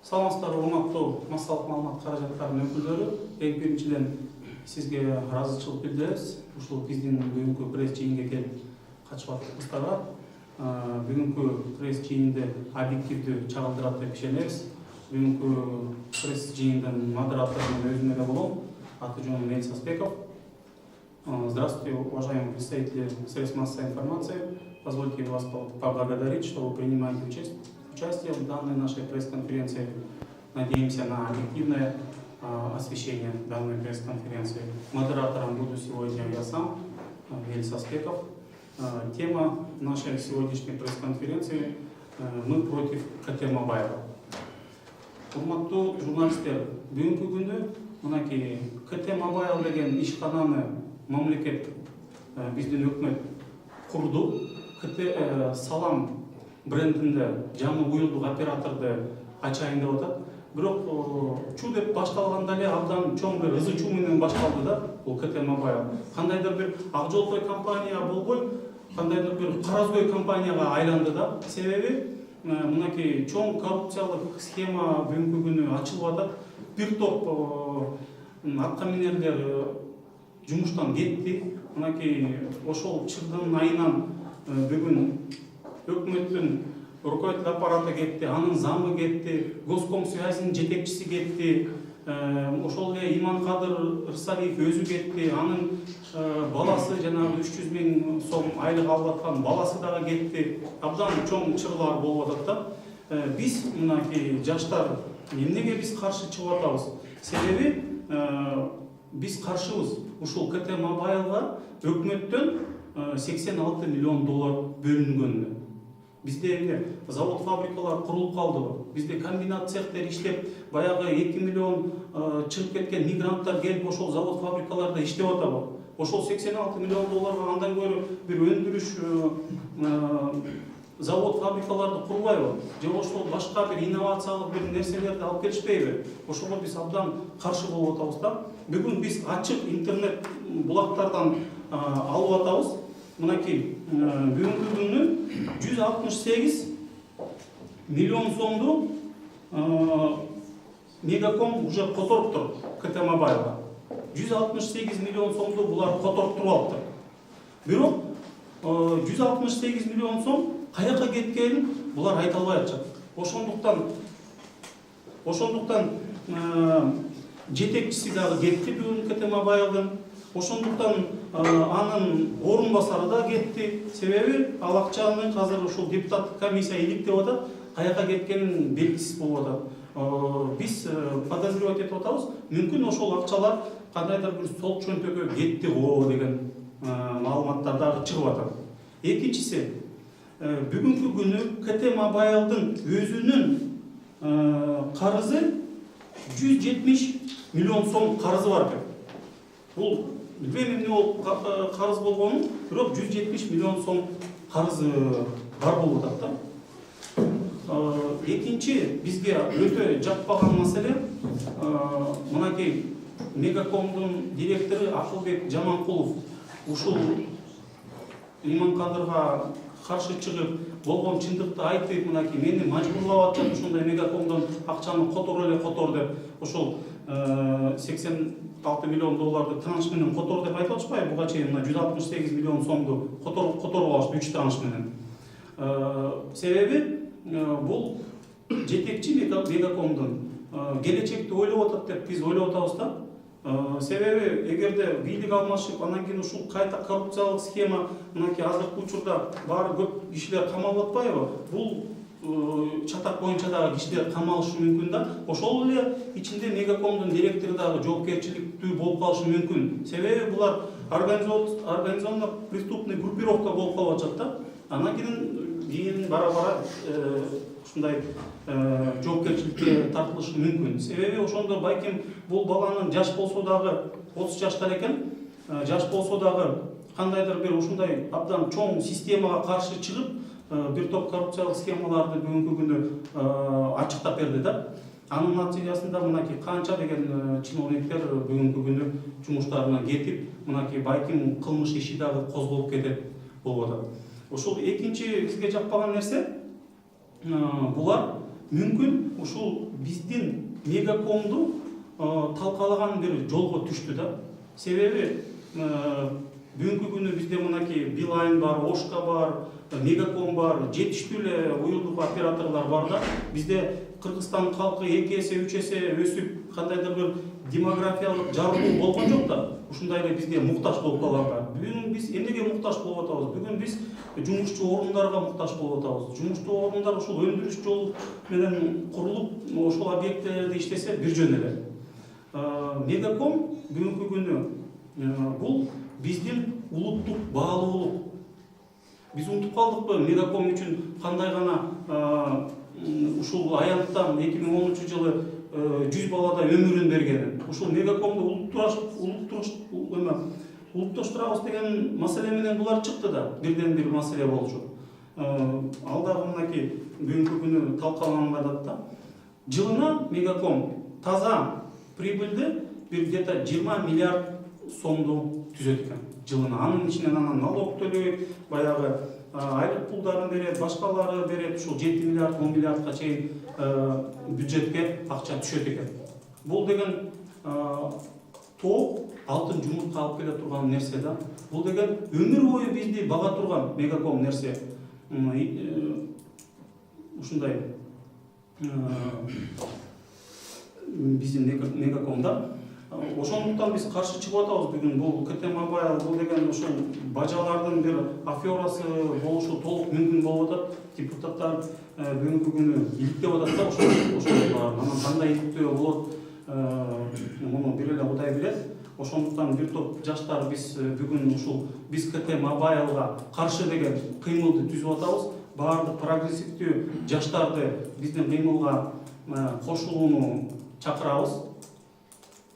Саламатсыздар, урматтуу массалык маалымат каражаттарынын өкүлдөрү. Эң биринчиден сизге ыраазычылык билдиребиз. Ушул биздин бүгүнкү пресс жыйынга келип катышып атканыңыздарга. Бүгүнкү пресс жыйынды объективдүү чагылдырат деп ишенебиз. Бүгүнкү пресс жыйындын модератору өзүм эле болом. Аты жөнүм Элис Аспеков. Здравствуйте, уважаемые представители средств массовой информации. Позвольте вас поблагодарить, что вы принимаете участие в данной нашей пресс-конференции. Надеемся на объективное освещение данной пресс-конференции. Модератором буду сегодня я сам, Элис Аспеков. Тема нашей сегодняшней пресс-конференции «Мы против КТ Мобайла». Урматтуу журналисттер, бүгүнкү күндө мынакей КТ Мобайл деген ишкананы мамлекет биздин өкмөт курду. КТ Салам брендинде жаңы уюлдук операторду ачайын деп атат. Бирок чу деп башталганда эле абдан чоң бир ызы чуу менен башталды да бул КТ Мобайл. Кандайдыр бир ак жолтой компания болбой, кандайдыр бир каразгөй компанияга айланды да. Себеби мынакей чоң коррупциялык схема бүгүнкү күнү ачылып атат. Бир топ аткаминерлер жумуштан кетти. Мынакей ошол чырдын айынан бүгүн өкмөттүн руководитель аппараты кетти, анын замы кетти, Госкомсвязьдин жетекчиси кетти, ошол эле Иманкадыр Ырсалиев өзү кетти, анын баласы жанагы 300 000 сом айлык алып аткан баласы дагы кетти. Абдан чоң чырлар болуп атат да. Биз мынакей жаштар эмнеге биз каршы чыгып атабыз? Себеби биз каршыбыз. Ушул КТ Мобайлга өкмөттөн 86 миллион доллар бөлүнгөнүнө. Бизде эмне завод фабрикалар курулуп калдыбы? Бизде комбинат цехтер иштеп, баягы 2 миллион чыгып кеткен мигранттар келип ошол завод фабрикаларда иштеп атабы? Ошол 86 миллион долларга андан көрө бир өндүрүш завод фабрикаларды курбайбы? Же ошол башка бир инновациялык бир нерселерди алып келишпейби? Ошого биз абдан каршы болуп атабыз да. Бүгүн биз ачык интернет булактардан алып атабыз. Мынакей бүгүнкү күнү 168 миллион сомду Мегаком уже которуптур КТ Мобайлга. 168 миллион сомду булар которуп туруп алыптыр. Бирок 168 миллион сом каяка кеткенин булар айта албай атышат. Ошондуктан жетекчиси дагы кетти бүгүн КТ Мобайлдын. Ошондуктан анын орун басары да кетти. Себеби ал акчаны азыр ушул депутаттык комиссия иликтеп атат, каяка кеткенин белгисиз болуп атат. Биз подозревать этип атабыз, мүмкүн ошол акчалар кандайдыр бир сол чөнтөгө кетти го деген маалыматтар дагы чыгып атат. Экинчиси, бүгүнкү күнү КТ Мобайлдын өзүнүн карызы 170 миллион сом карызы бар экен. Бул билбейм эмне болуп карыз болгонун, бирок 170 миллион сом карызы бар болуп атат да. Экинчи бизге өтө жакпаган маселе мынакей Мегакомдун директору Акылбек Жаманкулов ушул Иманкадырга каршы чыгып болгон чындыкты айтып, мынакей мени мажбурлап атат, ушундай Мегакомдон акчаны котор деп, ошол 86 миллион долларды транш менен котор деп айтып атышпайбы? Буга чейин 168 миллион сомду которуп алышты 3 транш менен. Себеби бул жетекчи Мегакомдун келечекти ойлоп атат деп биз ойлоп атабыз да. Себеби эгерде бийлик алмашып, анан кийин ушул кайта коррупциялык схема, мынакей азыркы учурда баары көп кишилер камалып атпайбы? Бул чатак боюнча дагы кишилер камалышы мүмкүн да. Ошол эле ичинде Мегакомдун директору дагы жоопкерчиликтүү болуп калышы мүмкүн. Себеби булар организованно преступный группировка болуп калып атышат да. Анан кийин бара-бара ушундай жоопкерчиликке тартылышы мүмкүн. Себеби ошондо балким бул баланын жаш болсо дагы 30 жаштар экен, жаш болсо дагы кандайдыр бир ушундай абдан чоң системага каршы чыгып, бир топ коррупциялык схемаларды бүгүнкү күнү ачыктап берди да. Анын натыйжасында мынакей канча деген чиновниктер бүгүнкү күнү жумуштарына кетип, мынакей балким кылмыш иши дагы козголуп кетет болуп атат. Ошол экинчи бизге жакпаган нерсе, булар мүмкүн ушул биздин Мегакомду талкалаган бир жолго түштү да. Себеби бүгүнкү күнү бизде мынакей Билайн бар, Ошка бар, Мегаком бар, жетиштүү эле уюлдук операторлор бар да. Бизде Кыргызстан калкы 2 эсе, 3 эсе өсүп, кандайдыр бир демографиялык жарылуу болгон жок да. Ушундай эле бизге муктаж болуп калганга. Бүгүн биз эмнеге муктаж болуп атабыз? Бүгүн биз жумушчу орундарга муктаж болуп атабыз. Жумуштуу орундар ушул өндүрүш жол менен курулуп, ошол объекттелерде иштесе бир жөн эле. Мегаком бүгүнкү күнү бул биздин улуттук баалуулук. Биз унутуп калдыкпы Мегаком үчүн кандай гана ушул аянттан 2010 жылы 100 балада өмүрүн бергенин. Ушул Мегакомду улутташтырабыз деген маселе менен булар чыкты да. Бирден бир маселе болчу. Ал дагы мынакей бүгүнкү күнү талкаланган да. Жылына Мегаком таза прибыльди бир где-то 20 миллиард сомду түзөт экен жылына. Анын ичинен налог төлөйт, баягы айлык пулдарын берет, башкалары берет, ушул 7 миллиард, 10 миллиардка чейин бюджетке акча түшөт экен. Бул деген топ алтын жумуртка алып келе турган нерсе да. Бул деген өмүр бою бизди бага турган Мегаком нерсе. Ушундай биздин Мегакомда. Ошондуктан биз каршы чыгып атабыз бүгүн. Бул КТ Мобайл бул деген ошол бажалардын бир аферасы болушу толук мүмкүн болуп атат. Депутаттар бүгүнкү күнү иликтеп атат да ошол анан кандай иликтөө болот, муну бир эле Кудай билет. Ошондуктан бир топ жаштар биз бүгүн ушул биз КТ Мобайлга каршы деген кыймылды түзүп атабыз. Баардык прогрессивдүү жаштарды биздин кыймылга кошулууну чакырабыз.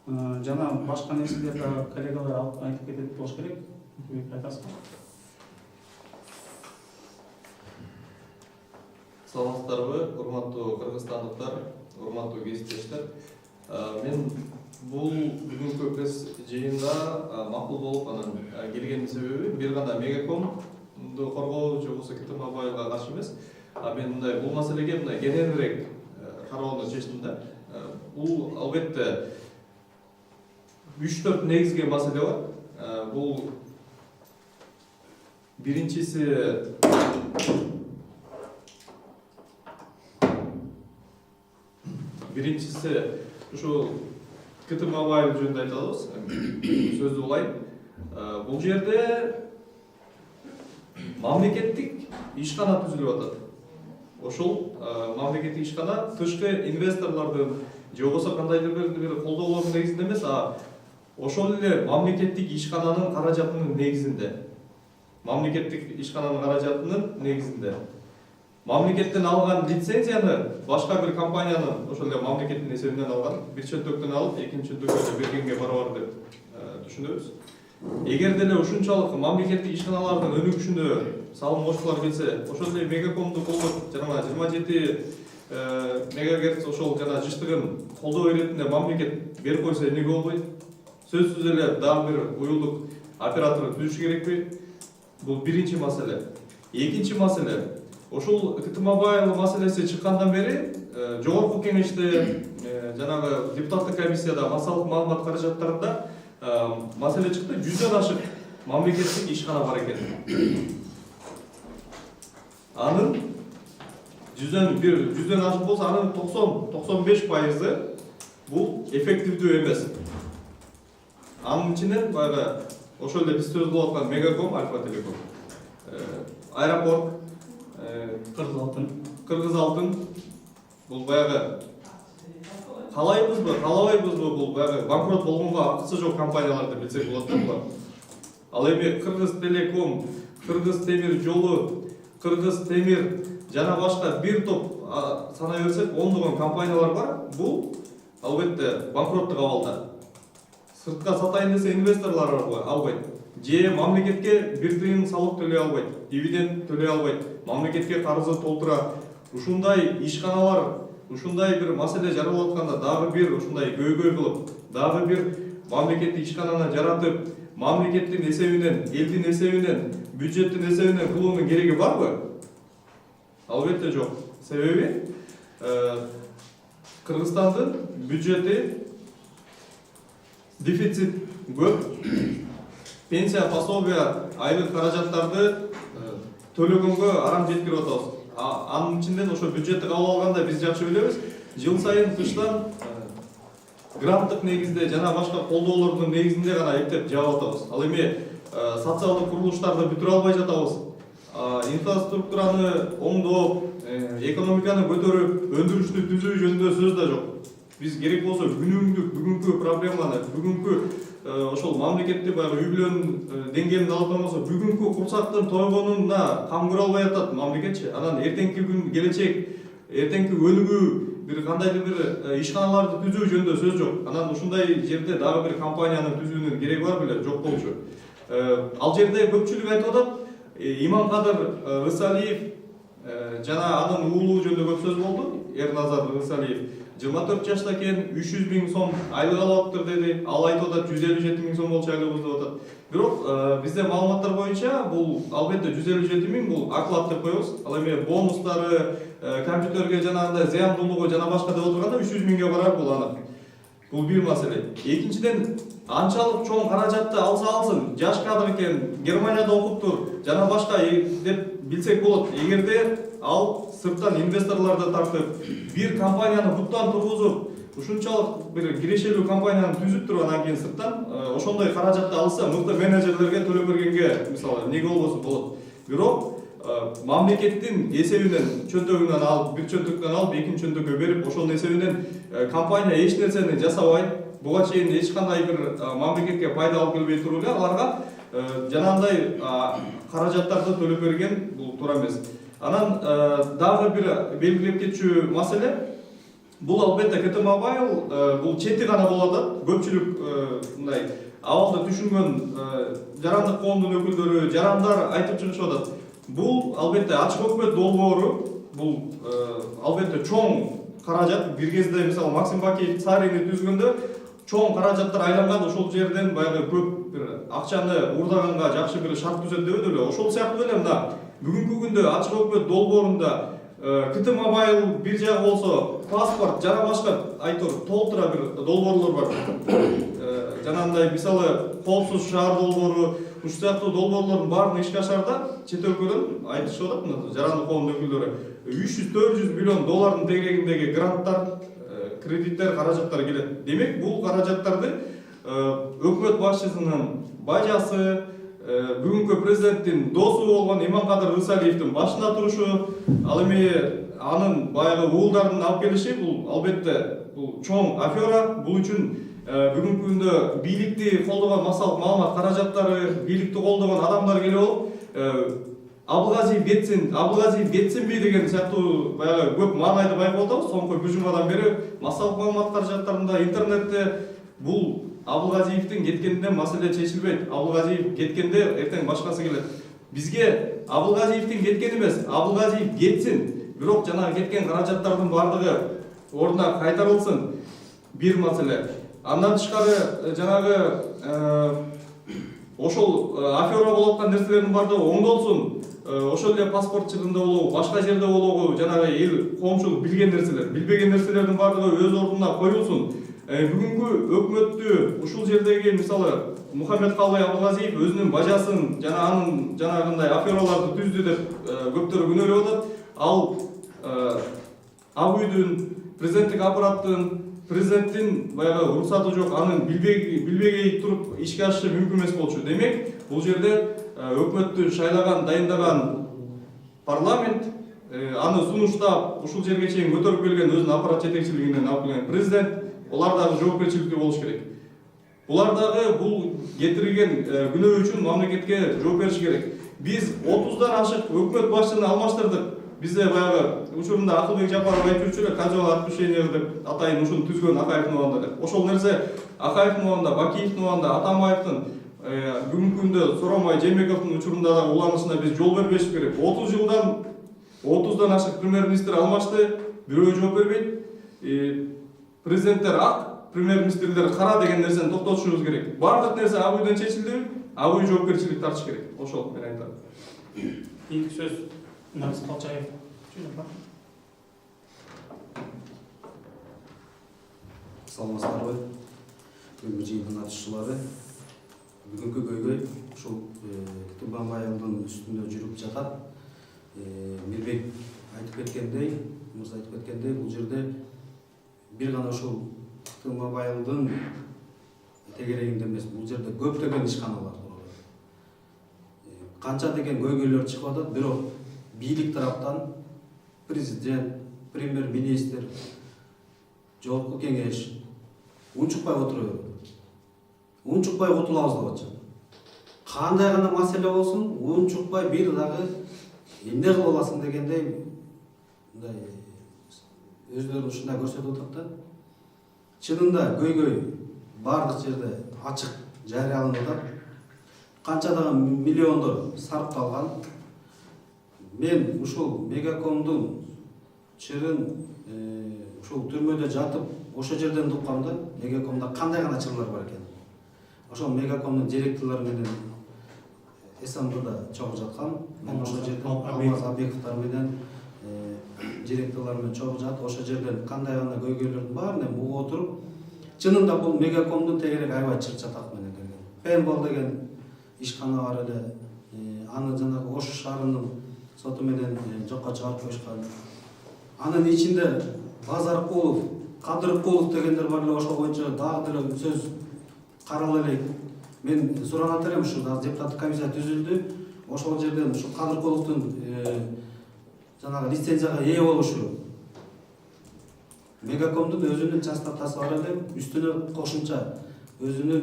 Жана башка нерселер да коллегалар айтып кетет болуш керек. Айтасызбы? Саламатсыздарбы, урматтуу кыргызстандыктар, урматтуу кесиптештер. Мен бул бүгүнкү пресс жыйында макул болуп анан келгендин себеби бир гана Мегакомду коргоо же болбосо КТ Мобайлга каршы эмес. Мен мындай бул маселеге мындай кененирээк кароону чечтим да. Бул албетте 3-4 негизги маселе бар. Бул биринчиси ушул КТ Мобайл жөнүндө айтабыз. Сөздү улайт. Бул жерде мамлекеттик ишкана түзүлүп атат. Ошол мамлекеттик ишкана тышкы инвесторлордун же болбосо кандайдыр бир колдоолордун негизинде эмес, ошол эле мамлекеттик ишкананын каражатынын негизинде. Мамлекеттик ишкананын каражатынын негизинде. Мамлекеттен алган лицензияны башка бир компаниянын ошол эле мамлекеттин эсебинен алган, бир чөнтөктөн алып, экинчи чөнтөккө бергенге барабар деп түшүнөбүз. Эгер деле ушунчалык мамлекеттик ишканалардын өнүгүшүнө салым кошкулар келсе, ошол эле Мегакомду колдоп, жана 27 мегагерц ошол жана жыштыгын колдоо иретинде мамлекет берип койсо эмнеге болбойт? Сөзсүз эле дагы бир уюлдук оператор түзүш керекпи? Бул биринчи маселе. Экинчи маселе. Ошол КТ Мобайл маселеси чыккандан бери жогорку кеңеште жанагы депутаттык комиссияда массалык маалымат каражаттарында маселе чыкты. 100дөн ашык мамлекеттик ишкана бар экен. Анын 100дөн ашык болсо, анын 90-95% бул эффективдүү эмес. Анын ичинен баягы ошол эле биз сөз кылып аткан Мегаком, Альфа Телеком, Аэропорт, Кыргыз Алтын бул баягы каалайбызбы, каалабайбызбы, бул баягы банкрот болгонго акысы жок компаниялар деп билсек болот да булар. Ал эми Кыргыз Телеком, Кыргыз Темир жолу, Кыргыз Темир жана башка бир топ санай берсек, ондогон компаниялар бар. Бул албетте банкроттук абалда. Сыртка сатайын десе инвесторлор албайт. Же мамлекетке бир тыйын салык төлөй албайт, дивиденд төлөй албайт, мамлекетке карызы толтура. Ушундай ишканалар, ушундай бир маселе жаралып атканда дагы бир ушундай көйгөй кылып, дагы бир мамлекеттик ишкананы жаратып, мамлекеттин эсебинен, элдин эсебинен, бюджеттин эсебинен кылуунун кереги барбы? Албетте жок. Себеби Кыргызстандын бюджети дефицит көп. Пенсия, пособия, айлык каражаттарды төлөгөнгө арам жеткирип атабыз. Анын ичинде ошо бюджетти кабыл алганда биз жакшы билебиз, жыл сайын тыштан гранттык негизде жана башка колдоолордун негизинде гана эптеп жаап атабыз. Ал эми социалдык курулуштарды бүтүрө албай жатабыз. Инфраструктураны оңдоп, экономиканы көтөрүп, өндүрүштү түзүү жөнүндө сөз да жок. Биз керек болсо бүгүнкү проблеманы, бүгүнкү ошол мамлекетти баягы үй бүлөнүн деңгээлин алып болсо, бүгүнкү курсактын тойгонуна кам көрө албай атат мамлекетчи. Анан эртеңки күн келечек, эртеңки өнүгүү, бир кандайдыр бир ишканаларды түзүү жөнүндө сөз жок. Анан ушундай жерде дагы бир компанияны түзүүнүн кереги бар беле, жок болчу. Ал жерде көпчүлүк айтып атат, Иманкадыр Рысалиев жана анын уулу жөнүндө көп сөз болду. Эрназар Рысалиев 24 жашта экен, 300 000 сом айлык алып атыптыр деди. Ал айтып атат 157 000 сом болчу айлыгыбыз деп атат. Бирок бизде маалыматтар боюнча бул албетте 157 000 бул оклад деп коебуз. Ал эми бонустары, компьютерге жанагындай зыяндуулугу жана башка деп отурганда 300 000ге барар бул аны. Бул бир маселе. Экинчиден, анчалык чоң каражатты алсын, жаш кадр экен, Германияда окуптур, жана башка деп билсек болот. Эгерде ал сырттан инвесторларды тартып, бир компанияны буттан тургузуп, ушунчалык бир кирешелүү компанияны түзүп туруп, анан кийин сырттан ошондой каражатты алса, мыкты менеджерлерге төлөп бергенге мисалы неге болбосун болот. Бирок мамлекеттин эсебинен, чөнтөгүнөн алып, бир чөнтөктөн алып, экинчи чөнтөккө берип, ошонун эсебинен компания эч нерсени жасабайт, буга чейин эч кандай бир мамлекетке пайда алып келбей туруп эле аларга жанагындай каражаттарды төлөп берген бул туура эмес. Анан дагы бир белгилеп кетчү маселе, бул албетте КТ Мобайл бул чети гана болуп атат. Көпчүлүк мындай абалды түшүнгөн жарандык коомдун өкүлдөрү, жарандар айтып чыгышып атат. Бул албетте ачык өкмөт долбоору, бул албетте чоң каражат. Бир кезде мисалы Максим Бакиев Царини түзгөндө чоң каражаттар айланган, ошол жерден баягы көп бир акчаны уурдаганга жакшы бир шарт түзөт дебеди эле. Ошол сыяктуу эле мына бүгүнкү күндө ачык өкмөт долбоорунда КТ Мобайл бир жагы болсо, паспорт жана башка айтор толтура бир долбоорлор бар. Жанагындай мисалы коопсуз шаар долбоору, ушул сыяктуу долбоорлордун баарын ишке ашаарда чет өлкөдөн айтышып атат мына жарандык коомдун өкүлдөрү 300-400 миллион доллардын тегерегиндеги гранттар, кредиттер, каражаттар келет. Демек, бул каражаттарды өкмөт башчысынын бажасы, бүгүнкү президенттин досу болгон Иманкадыр Рысалиевдин башында турушу, ал эми анын баягы уулдарын алып келиши, бул албетте бул чоң афера. Бул үчүн бүгүнкү күндө бийликти колдогон массалык маалымат каражаттары, бийликти колдогон адамдар келип алып, Абылгазиев кетсинби деген сыяктуу баягы көп маанайды байкап атабыз. Соңку бир жумадан бери массалык маалымат каражаттарында, интернетте бул Абылгазиевдин кеткенден маселе чечилбейт. Абылгазиев кеткенде эртең башкасы келет. Бизге Абылгазиевдин кеткени эмес, Абылгазиев кетсин, бирок жанагы кеткен каражаттардын баардыгы ордуна кайтарылсын. Бир маселе. Андан тышкары жанагы ошол афера болуп аткан нерселердин баардыгы оңдолсун. Ошол эле паспорт чыгында болобу, башка жерде болобу, жанагы эл коомчулук билген нерселер, билбеген нерселердин баардыгы өз ордуна коюлсун. Бүгүнкү өкмөттү ушул жердеги мисалы Мухаммедкалый Абылгазиев өзүнүн бажасын жана анын жанагындай афераларды түздү деп көптөр күнөөлөп атат. Ал ак үйдүн, президенттик аппараттын, президенттин баягы уруксаты жок, анын билбегей туруп ишке ашышы мүмкүн эмес болчу. Демек, бул жерде өкмөттү шайлаган, дайындаган парламент, аны сунуштап ушул жерге чейин көтөрүп келген өзүнүн аппарат жетекчилигинен алып келген президент, олар дагы жоопкерчиликтүү болуш керек. Булар дагы бул кетирилген күнөө үчүн мамлекетке жооп бериш керек. Биз 30дан ашык өкмөт башчыны алмаштырдык. Бизде баягы учурунда Акылбек Жапаров айтып жүрчү эле, кадровый отпущение деп атайын ушуну түзгөн Акаевдин убагында деп. Ошол нерсе Акаевдин убагында, Бакиевдин убагында, Атамбаевдин бүгүнкү күндө Соромай Жээнбековдун учурунда да уланышына биз жол бербеш керек. 30дан ашык премьер-министр алмашты, бирөө жооп бербейт. Президенттер ак, премьер-министрлер кара деген нерсени токтотушубуз керек. Бардык нерсе ак үйдөн чечилди, ак үй жоопкерчилик тартыш керек. Ошол мен айтам. Кийинки сөз Наргиз Калчаев. саламатсыздарбы бүгүнкү жыйындын катышуучулары. Бүгүнкү көйгөй ушул Туман айылдын үстүндө жүрүп жатат. Мирбек айтып кеткендей, мырза айтып кеткендей, бул жерде бир гана ушул Туман айылдын тегерегинде эмес, бул жерде көптөгөн ишканалар турат. Канча деген көйгөйлөр чыгып атат, бирок бийлик тараптан президент, премьер-министр, жогорку кеңеш унчукпай отура берет. Унчукпай кутулабыз деп атышат. Кандай гана маселе болсун, унчукпай бир дагы эмне кылып аласың дегендей мындай өздөрүн ушундай көрсөтүп атат да. Чынында көйгөй бардык жерде ачык жарыяланып атат. Канчадагы миллиондор сарпталган. Мен ушул Мегакомдун чырын ушул түрмөдө жатып, ошол жерден уккам да, Мегакомдо кандай гана чырлар бар экен. Ошол Мегакомдун директорлору менен СМБда чогуу жаткан. Мен ошол жерден Алмаз Абековдор менен директорлор менен чогуу жатып, ошол жерден кандай гана көйгөйлөрдүн баарын угуп отуруп, чынында бул Мегакомдун тегереги аябай чыр-чатак менен келген. Пенбол деген ишкана бар эле, аны жанагы Ош шаарынын соту менен жокко чыгарып коюшкан. Анын ичинде Базаркулов, Кадыркулов дегендер бар эле, ошол боюнча дагы деле сөз карала элек. Мен суранат элем, ушул депутаттык комиссия түзүлдү. Ошол жерден ушул Кадыркуловдун жанагы лицензияга ээ болушу, Мегакомдун өзүнүн частотасы бар эле, үстүнө кошумча өзүнүн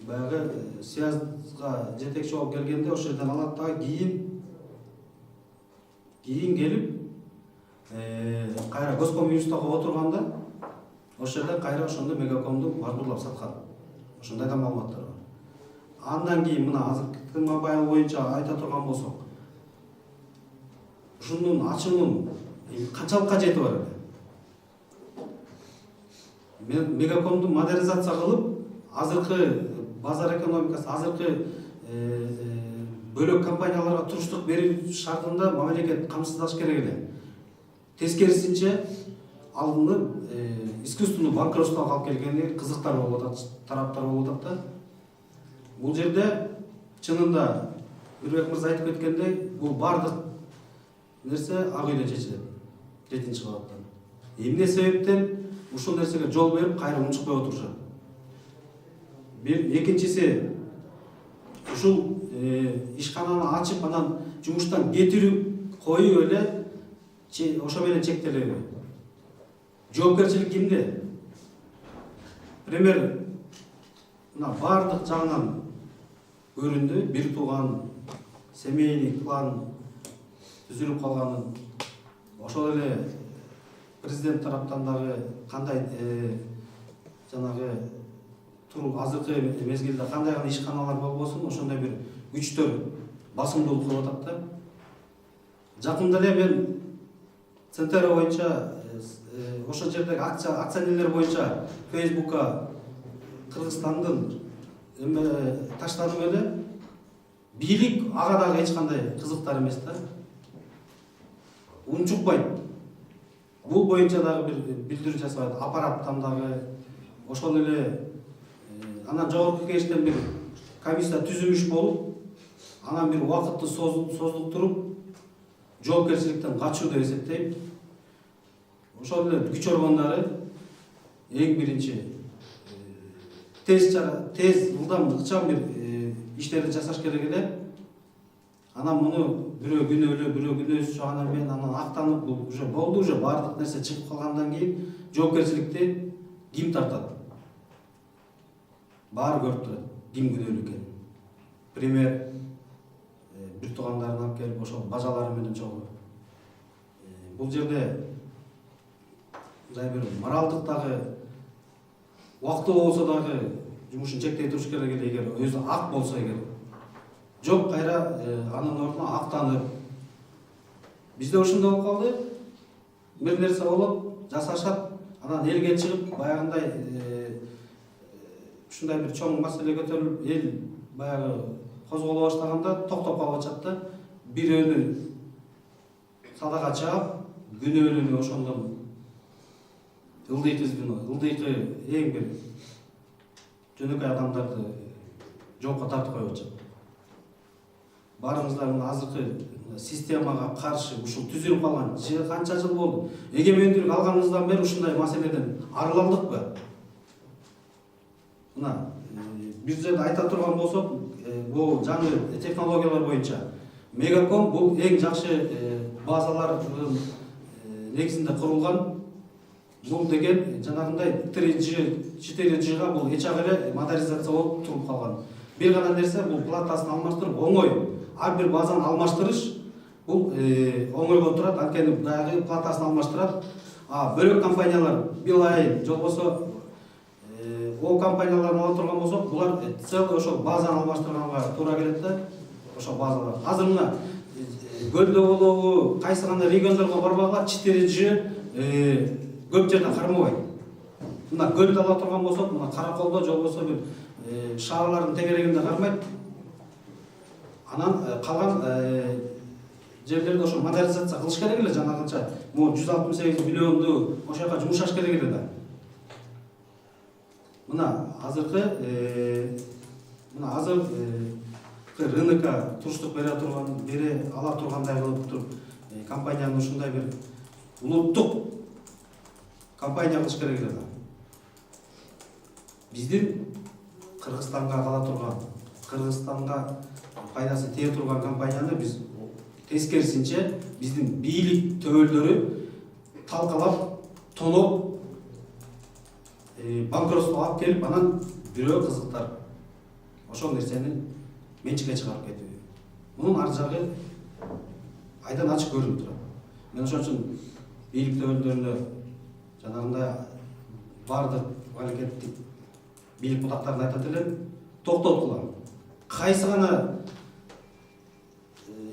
баягы связга жетекчи болуп келгенде ошол жерден алат дагы кийин келип кайра Госкомюнистага отурганда ошол жерде кайра ошондо Мегакомду бардырлап саткан. Ошондой да маалыматтар бар. Андан кийин мына азыркы Туман айыл боюнча айта турган болсок, ушунун ачуунун канчалыкка жети бар эле. Мегакомду модернизация кылып, азыркы базар экономикасы, азыркы бөлөк компанияларга туруштук берүү шартында мамлекет камсыздаш керек эле. Тескерисинче алынып искусственный банкротствого алып келгени кызыктар болуп атат, тараптар болуп атат да. Бул жерде чынында Мирбек мырза айтып кеткендей, бул бардык нерсе ак үйдө чечилет. 7-кабаттан. Эмне себептен ушул нерсеге жол берип, кайра унчукпай отурушат? Бир экинчиси, ушул ишкананы ачып, анан жумуштан кетирип коюп эле ошо менен чектелеби. Жоопкерчилик кимде? Премьер мына бардык жагынан көрүндү, бир тууган семейный клан түзүлүп калганын, ошол эле президент тараптан дагы кандай жанагы азыркы мезгилде кандай гана ишканалар болбосун, ошондой бир күчтөр басымдуулук кылып атат да. Жакында эле мен Центера боюнча ошол жердеги акционерлер боюнча Facebook'ка Кыргызстандын таштадым эле. Бийлик ага дагы эч кандай кызыктар эмес да. Унчукпайт. Бул боюнча дагы бир билдирүү жасабайт. Аппараттан дагы ошол эле анан жогорку кеңештен бир комиссия түзүлүш болуп, анан бир убакытты создуктуруп, жоопкерчиликтен качуу деп эсептейм. Ошол эле күч органдары эң биринчи тез ылдам ыкчам бир иштерди жасаш керек эле. Анан муну бирөө күнөөлүү, бирөө күнөөсүз анан мен анан актанып, бул уже болду, уже бардык нерсе чыгып калгандан кийин жоопкерчиликти ким тартат? Баары көрүп турат, ким күнөөлүү экенин. Премьер бир туугандарын алып келип, ошол бажалары менен чогуу. Бул жерде мындай бир моралдык дагы убактылуу болсо дагы жумушун чектей туруш керек эле, эгер өзү ак болсо эгер. Жок, кайра анын ордуна актанып. Бизде ошондой болуп калды. Бир нерсе болуп, жасашат, анан элге чыгып, баягындай ушундай бир чоң маселе көтөрүлүп, эл баягы козголо баштаганда токтоп калып атат да. Бирөөнү садага чаап, күнөөлүүнү ошондон ылдыйкы звено, ылдыйкы эң бир жөнөкөй адамдарды жокко тартып коюп атышат. Барыңыздар мына азыркы системага каршы ушул түзүлүп калган канча жыл болду. Эгемендүүлүк алганыбыздан бери ушундай маселеден арылалдыкпы? Мына бир жерде айта турган болсок, бул жаңы технологиялар боюнча Мегаком бул эң жакшы базалардын негизинде курулган. Бул деген жанагындай 3G, 4G'га бул эч агыре модернизация болуп туруп калган. Бир гана нерсе бул платасын алмаштырып оңой. Ар бир базаны алмаштырыш бул оңойго турат, анткени баягы платасын алмаштырат. Бөлөк компаниялар Билайн, же болбосо о компанияларын ала турган болсок, булар целый ошо базаны алмаштырганга туура келет да. Ошо базалар. Азыр мына көлдө болобу, кайсы гана региондорго барбагыла 4G көп жерден кармабайт. Мына көлдө ала турган болсок, мына Караколдо же болбосо бир шаарлардын тегерегинде кармайт. Анан калган жерлерде ошо модернизация кылыш керек эле жанагынча. Могу 168 миллионду ошо жака жумшаш керек эле да. Мына азыркы рынокко туруштук бере ала тургандай кылып туруп компаниянын ушундай бир улуттук компания кылыш керек эле да. Биздин Кыргызстанга кала турган, Кыргызстанга пайдасы тие турган компанияны биз тескерисинче биздин бийлик төбөлдөрү талкалап, тоноп, банкротствого алып келип, анан бирөө кызыктар ошол нерсени менчикке чыгарып кетип. Мунун ар жагы айдан ачык көрүнүп турат. Мен ошон үчүн бийлик төбөлдөрүнө жанагындай бардык мамлекеттик бийлик бутактарына айтат элем, токтоткула. Кайсы гана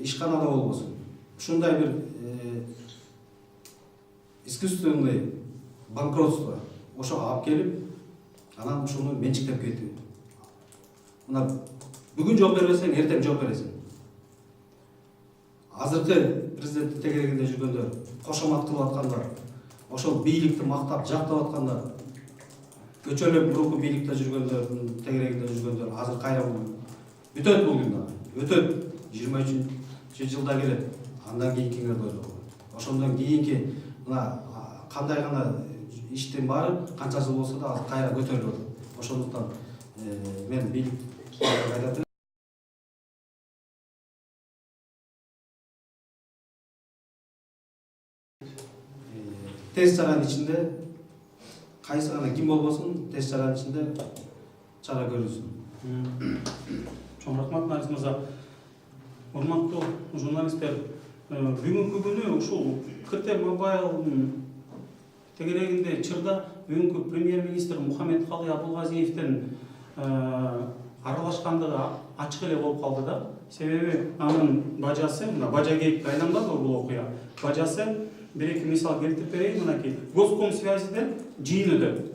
ишканада болбосун, ушундай бир искусственный банкротство ошого алып келип, анан ушуну менчиктеп кетип. Мына бүгүн жооп бербесең, эртең жооп бересиң. Азыркы президенттин тегерегинде жүргөндөр, кошомат кылып аткандар, ошол бийликти мактап, жактап аткандар, көчөлөп мурунку бийликте жүргөндөрдүн тегерегинде жүргөндөр азыр кайра бүтөт бул күндө. Өтөт 23 жылда келет. Андан кийинкиңер көрдүк. Ошондон кийинки мына кандай гана иштин баары канча жыл болсо да кайра көтөрүлүп атат. Ошондуктан мен бийлик айтат элем. Тез чаранын ичинде кайсы гана ким болбосун, тез чаранын ичинде чара көрүлсүн. Чоң рахмат, Нарис мырза. Урматтуу журналисттер, бүгүнкү күнү ушул КТ Мобайлдын тегерегинде чырда бүгүнкү премьер-министр Мухаммедкалый Абулгазиевдин аралашкандыгы ачык эле болуп калды да. Себеби анын бажасы, мына бажа кейипке айланбады бул окуя. Бажасы бир-эки мисал келтирип берейин, мынакей Госкомсвязиден жыйын өтөт.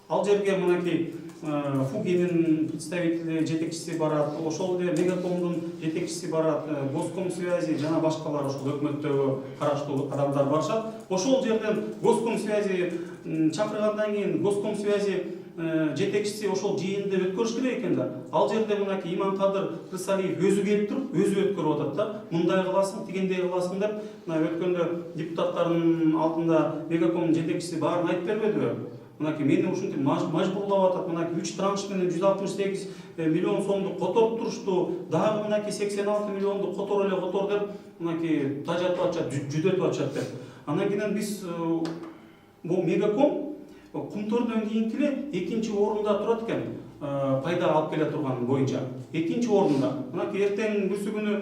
Ал жерге мынакей Фугинин представители жетекчиси барат, ошол эле Мегакомдун жетекчиси барат, Госкомсвязи жана башкалар ошол өкмөттөгү караштуу адамдар барышат. Ошол жерден Госкомсвязи чакыргандан кийин Госкомсвязи жетекчиси ошол жыйынды өткөрүш керек экен да. Ал жерде мынакей Иманкадыр Рысалиев өзү келип туруп, өзү өткөрүп атат да. Мындай кыласың, тигиндей кыласың деп, мына өткөндө депутаттардын алдында Мегакомдун жетекчиси баарын айтып бербедиби? Мынакей мени ушинтип мажбурлап атат, мынакей 3 транш менен 168 миллион сомду которуп турушту, дагы мынакей 86 миллионду котор деп, мынакей тажатып атышат, жүдөтүп атышат деп. Анан кийин биз бул Мегаком Кумтордон кийинки эле экинчи орунда турат экен, пайда алып келе турган боюнча. Экинчи орунда. Мынакей эртең бүрсү күнү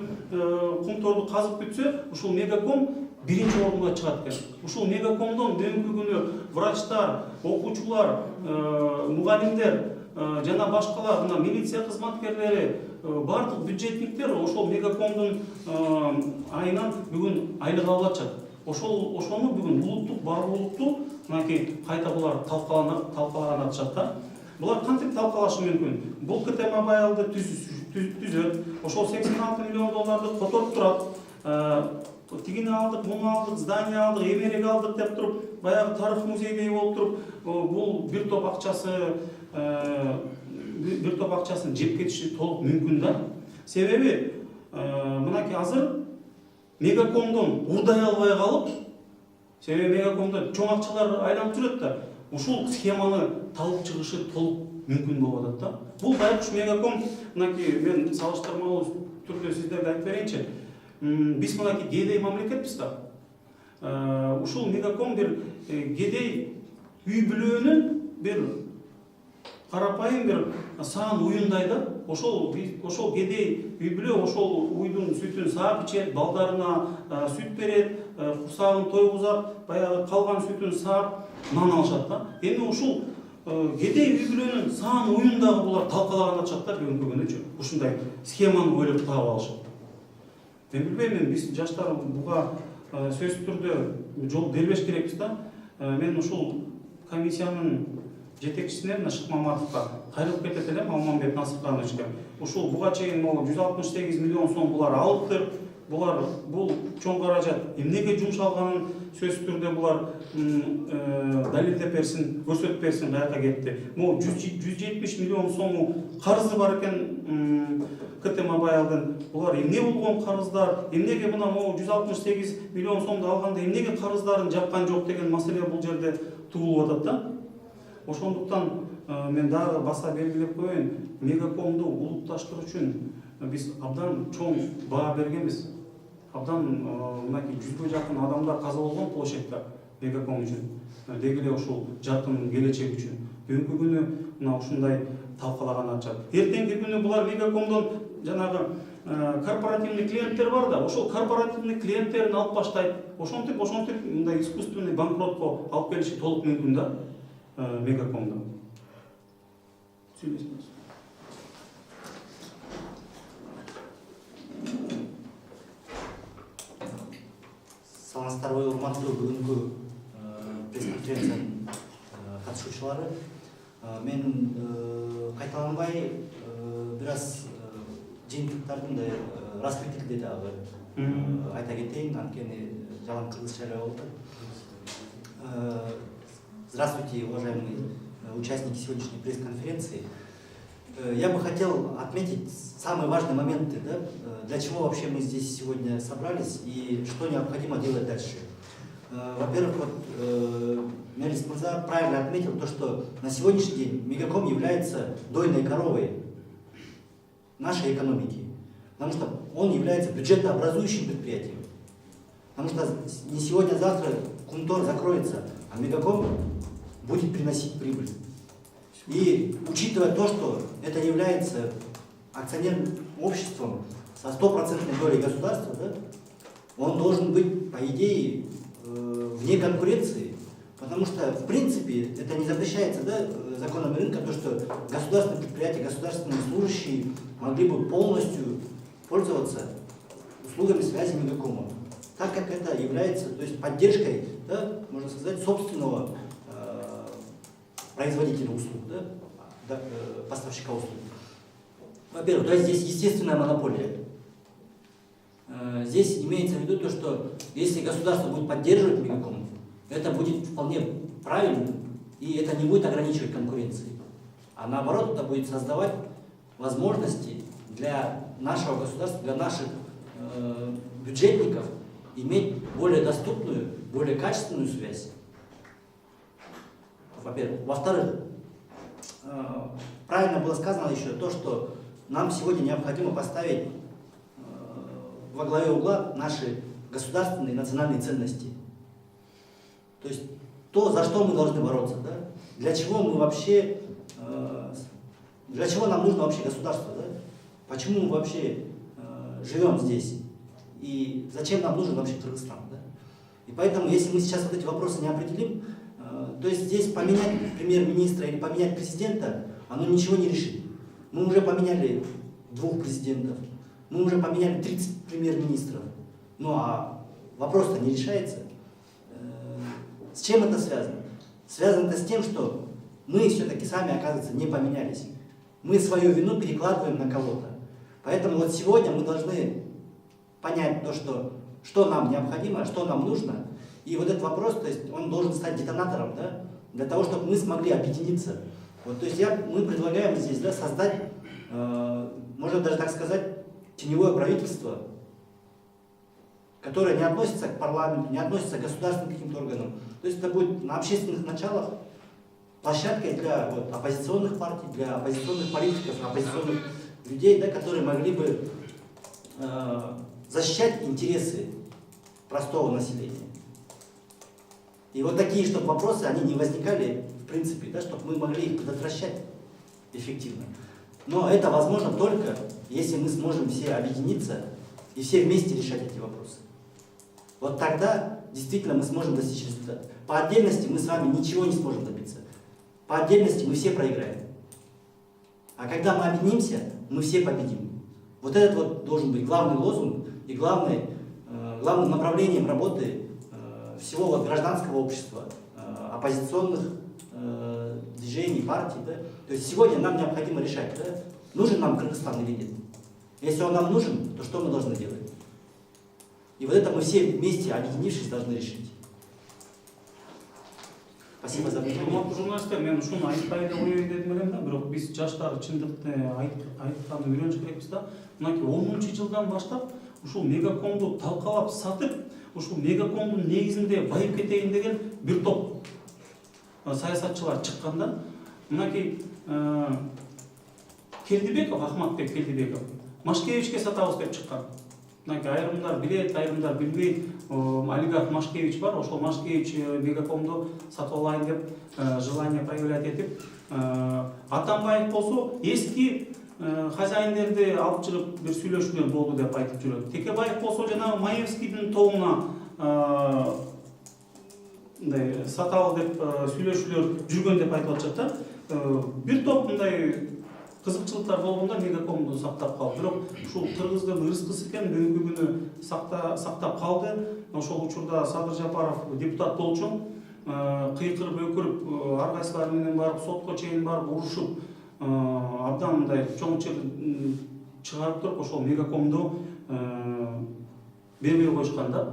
Кумторду казып бүтсө, ушул Мегаком биринчи орунга чыгат экен. Ушул Мегакомдон бүгүнкү күнү врачтар, окуучулар, мугалимдер жана башкалар, мына милиция кызматкерлери, бардык бюджетниктер ошол Мегакомдун айынан бүгүн айлык алып атышат. Ошону бүгүн улуттук баалуулукту мынакей кайта булар талкалаган атышат да. Булар кантип талкалашы мүмкүн? Бул КТ Мобайлды түзөт, ошол 86 миллион долларды которуп турат. тигини алдык, муну алдык, здание алдык, эмерек алдык деп туруп, баягы тарых музейдей болуп туруп, бул бир топ акчасын жеп кетиши толук мүмкүн да. Себеби мынакей азыр Мегакомдон урдай албай калып, себеби Мегакомдо чоң акчалар айланып жүрөт да, ушул схеманы табып чыгышы толук мүмкүн болуп атат да. Бул байкуш Мегаком, мынакей мен салыштырмалуу түрдө сиздерге айтып берейинчи. Биз мынакей кедей мамлекетпиз да. Ушул Мегаком бир кедей үй бүлөнүн бир карапайым бир саан уюндай да. Ошол кедей үй бүлө ошол уйдун сүтүн саап ичет, балдарына сүт берет, курсагын тойгузат, баягы калган сүтүн саап нан алышат да. Эми ушул кедей үй бүлөнүн саан уюндагы булар талкалаган атышат да бүгүнкү күнүчү. Ушундай схеманы ойлоп таап алышат. Мен билбейм, биз жаштар буга сөзсүз түрдө жол бербеш керекпиз да. Мен ушул комиссиянын жетекчисине Шык Маматовго кайрылып кетет элем, Алмамбет Насырхановичке. Ушул буга чейин 168 миллион сом булар алыптыр. Бул чоң каражат эмнеге жумшалганын сөзсүз түрдө булар далилдеп берсин, көрсөтүп берсин, каяка кетти. 170 миллион сому карызы бар экен КТМ Баялдын. Булар эмне болгон карыздар, эмнеге мына 168 миллион сомду алганда эмнеге карыздарын жапкан жок деген маселе бул жерде туулуп атат да. Ошондуктан мен дагы баса белгилеп коеюн, Мегакомду улутташтыруу үчүн биз абдан чоң баа бергенбиз. Абдан мынакей 100га жакын адамдар каза болгон площадьта Мегаком үчүн, деги эле ушул жакын келечек үчүн. Бүгүнкү күнү мына ушундай талкалаган атышат. Эртеңки күнү булар Мегакомдон жанагы корпоративный клиенттер бар да, ошол корпоративный клиенттерин алып баштайт. Ошентип мындай искусственный банкротко алып келиши толук мүмкүн да Мегакомдо. Сүйлөшүңүз. Саламатсыздарбы, урматтуу бүгүнкү пресс-конференциянын катышуучулары. Мен кайталанбай бир аз жыйынтыктардын распределителди дагы айта кетейин, анткени жалаң кыргызча эле болду. Здравствуйте, уважаемые участники сегодняшней пресс-конференции. Я бы хотел отметить самые важные моменты, да, для чего вообще мы здесь сегодня собрались и что необходимо делать дальше. Во-первых, Мелис Мурза правильно отметил то, что на сегодняшний день Мегаком является дойной коровой нашей экономики, потому что он является бюджетообразующим предприятием. Потому что не сегодня, а завтра Кунтор закроется, а Мегаком будет приносить прибыль. И учитывая то, что это является акционерным обществом со 100% долей государства, да, он должен быть, по идее, вне конкуренции, потому что, в принципе, это не запрещается, да, законом рынка, то, что государственные предприятия, государственные служащие могли бы полностью пользоваться услугами связи Мегакома, так как это является, то есть, поддержкой, да, можно сказать, собственного производителя услуг, да, поставщика услуг. Во-первых, то есть здесь естественная монополия. Здесь имеется в виду то, что если государство будет поддерживать Мегаком, это будет вполне правильно, и это не будет ограничивать конкуренции. А наоборот, это будет создавать возможности для нашего государства, для наших бюджетников иметь более доступную, более качественную связь. Во-первых. Во-вторых, правильно было сказано еще то, что нам сегодня необходимо поставить во главе угла наши государственные и национальные ценности. То есть то, за что мы должны бороться, да? Для чего мы вообще, для чего нам нужно вообще государство, да? Почему мы вообще живем здесь? И зачем нам нужен вообще Кыргызстан, да? И поэтому, если мы сейчас вот эти вопросы не определим, то есть здесь поменять премьер-министра или поменять президента, оно ничего не решит. Мы уже поменяли 2 президентов, мы уже поменяли 30 премьер-министров. Ну а вопрос-то не решается. С чем это связано? Связано это с тем, что мы все-таки сами, оказывается, не поменялись. Мы свою вину перекладываем на кого-то. Поэтому вот сегодня мы должны понять то, что что нам необходимо, что нам нужно. И вот этот вопрос, то есть он должен стать детонатором, да, для того, чтобы мы смогли объединиться. Вот, то есть мы предлагаем здесь, да, создать, можно даже так сказать, теневое правительство, которое не относится к парламенту, не относится к государственным каким-то органам. То есть это будет на общественных началах площадкой для вот, оппозиционных партий, для оппозиционных политиков, оппозиционных людей, да, которые могли бы защищать интересы простого населения. И вот такие, чтобы вопросы, они не возникали в принципе, да, чтобы мы могли их предотвращать эффективно. Но это возможно только, если мы сможем все объединиться и все вместе решать эти вопросы. Вот тогда действительно мы сможем достичь результата. По отдельности мы с вами ничего не сможем добиться. По отдельности мы все проиграем. А когда мы объединимся, мы все победим. Вот этот вот должен быть главный лозунг и главным направлением работы всего вот гражданского общества, оппозиционных движений, партий. Да? То есть сегодня нам необходимо решать, да, нужен нам Кыргызстан или нет. Если он нам нужен, то что мы должны делать? И вот это мы все вместе, объединившись, должны решить. Спасибо за внимание. Урматтуу журналисттер, мен ушуну айтпай деп коеюн дедим элем да, бирок биз жаштар чындыкты айтканды үйрөнүш керекпиз да. Мынакей 10-жылдан баштап ушул мегакомду талкалап сатып, ушул мегакомдун негизинде байып кетейин деген бир топ саясатчылар чыккан да. Мынакей Келдибеков, Ахматбек Келдибеков, Машкевичке сатабыз деп чыккан. Мынакей айрымдар билет, айрымдар билбейт. Олигарх Машкевич бар, ошол Машкевич мегакомду сатып алайын деп желание проявлять этип, Атамбаев болсо эски хозяиндерди алып чыгып бир сүйлөшүүлөр болду деп айтып жүрөт. Текебаев болсо жана Маевскийдин тобуна мындай сатабы деп сүйлөшүүлөр жүргөн деп айтып атышат да. Бир топ мындай кызыкчылыктар болгондо мегакомду сактап калды. Бирок ушул кыргыздын ырыскысы экен, бүгүнкү күнү сактап калды. Ошол учурда Садыр Жапаров депутат болчу, кыйкырып өкүрүп, ар кайсылары менен барып сотко чейин барып урушуп, абдан мындай чоң чыгарып туруп ошол мегакомду бербей коюшкан да.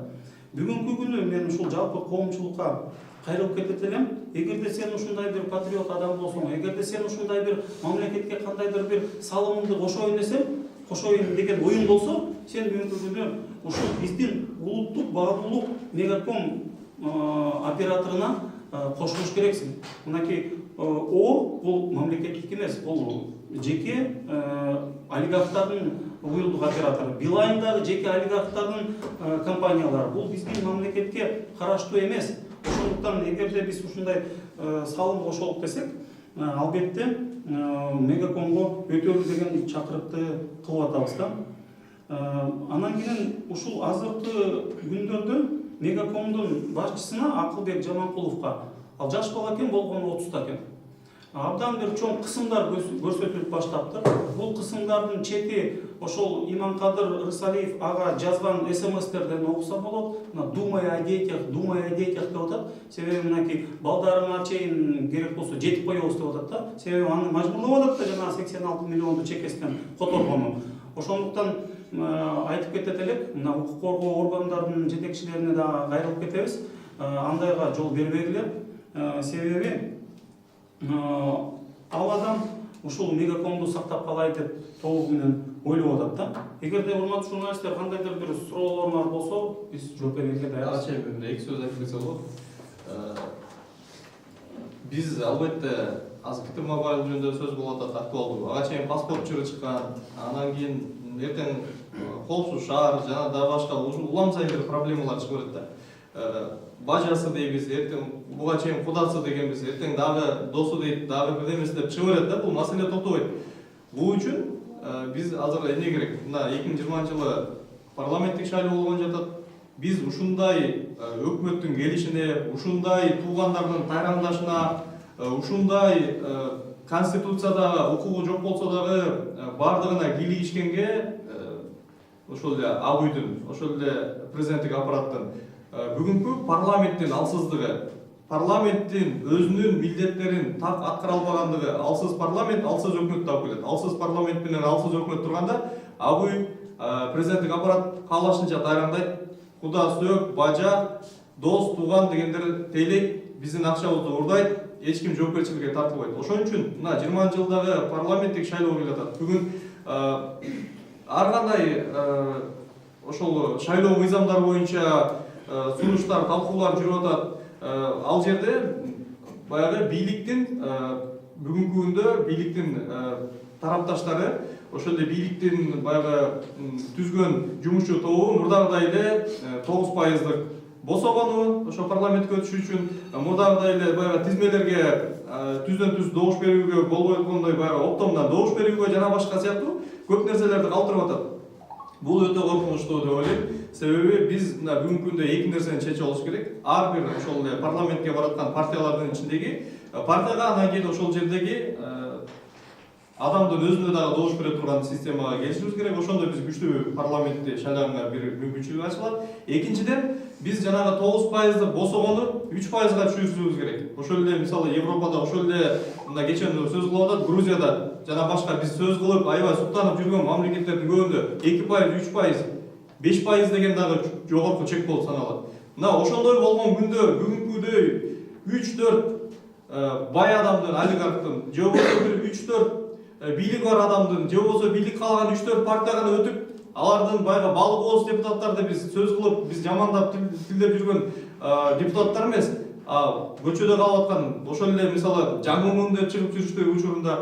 Бүгүнкү күнү мен ушул жалпы коомчулукка кайрылып кетет элем. Эгерде сен ушундай бир патриот адам болсоң, эгерде сен ушундай бир мамлекетке кандайдыр бир салымыңды кошоюн десең, кошоюн деген оюң болсо, сен бүгүнкү күнү ушул биздин улуттук баалуулук мегаком операторуна кошулуш керексиң. Мынакей бул мамлекеттик эмес, бул жеке олигархтардын уюлдук оператору. Билайндагы жеке олигархтардын компаниялары. Бул биздин мамлекетке караштуу эмес. Ошондуктан эгерде биз ушундай салым кошолук десек, албетте мегакомго өтөлүү деген чакырыкты кылып атабыз да. Анан кийин ушул азыркы күндөрдө мегакомдун башчысына Акылбек Жаманкуловго, ал жаш бала экен, болгону 30-та экен, абдан бир чоң кысымдар көрсөтүлүп баштаптыр. Бул кысымдардын чети ошол Иманкадыр Рысалиев ага жазган СМС-терден окуса болот. Думай о детях деп атат. Себеби мынакей балдарыңа чейин керек болсо жетип коебуз деп атат да. Себеби аны мажбурлап атат да, жана 86 миллионду чекесинен которгону. Ошондуктан айтып кетет элек, мына укук коргоо органдарынын жетекчилерине да кайрылып кетебиз. Андайга жол бербегиле. Себеби ал адам ушул мегакомду сактап калайын деп толугу менен ойлоп атат да. Эгерде урматтуу журналисттер кандайдыр бир суроолоруңар болсо, биз жооп берүүгө даярбыз. Эки сөз айтып кетсе болот. Биз албетте азыр Ктр Мобайл жөнүндө сөз болуп атат, актуалдуу. Ага чейин паспорт чыры чыккан, анан кийин эртең коопсуз шаар жана да башка улам сайын бир проблемалар чыгып берет да. Бажасы дейбиз, эртең буга чейин кудасы дегенбиз, эртең дагы досу дейт, дагы бирдемеси деп чыгып берет да. Бул маселе токтобойт. Бул үчүн биз азыр эмне керек? Мына 2020-жылы парламенттик шайлоо болгон жатат. Биз ушундай өкмөттүн келишине, ушундай туугандардын тайрамдашына, ушундай конституцияда укугу жок болсо дагы бардыгына кийлигишкенге ошол эле АБУйдун, ошол эле президенттик аппараттын бүгүнкү парламенттин алсыздыгы, парламенттин өзүнүн милдеттерин так аткара албагандыгы, алсыз парламент, алсыз өкмөт таап келет. Алсыз парламент менен алсыз өкмөт турганда, АБУй президенттик аппарат каалашынча тайрамдайт, куда сөөк, бажа, дос, тууган дегендер тейлейт, биздин акчабызды уурдайт, эч ким жоопкерчиликке тартылбайт. Ошон үчүн мына 20-жылдагы парламенттик шайлоо келатат. Бүгүн ар кандай ошол шайлоо мыйзамдары боюнча сунуштар, талкуулар жүрүп атат. Ал жерде баягы бийликтин бүгүнкү күндө бийликтин тарапташтары ошол эле бийликтин баягы түзгөн жумушчу тобу мурдагыдай эле 9% босогону ошо парламентке өтүш үчүн, мурдагыдай эле баягы тизмелерге түздөн түз добуш берүүгө болбой аткандай баягы оптомдон добуш берүүгө жана башка сыяктуу көп нерселерди калтырып атат. Бул өтө коркунучтуу деп ойлойм. Себеби биз мына бүгүнкү күндө эки нерсени чечип алыш керек. Ар бир ошол эле парламентке бараткан партиялардын ичиндеги партияга, анан кийин ошол жердеги адамдын өзүнө дагы добуш бере турган системага келишибиз керек. Ошондо биз күчтүү парламентти шайлоого бир мүмкүнчүлүк ачылат. Экинчиден, биз жанагы 9% босогону 3%га түшүрүшүбүз керек. Ошол эле мисалы Европада ошол эле мына кечен сөз кылып атат, Грузияда жана башка биз сөз кылып аябай суктанып жүргөн мамлекеттердин көбүндө 2%, 3%, 5% деген дагы жогорку чек болуп саналат. Мына ошондой болгон күндө бүгүнкүдөй 3-4 бай адамдын, олигархтын, же болбосо бир 3-4 бийлик бар адамдын, же болбосо бийлик калган 3-4 партияга өтүп, алардын баягы балык ооз депутаттарды биз сөз кылып, биз жамандап тилдеп жүргөн депутаттар эмес, көчөдө калып аткан ошол эле мисалы жаңымын деп чыгып жүрүштү учурунда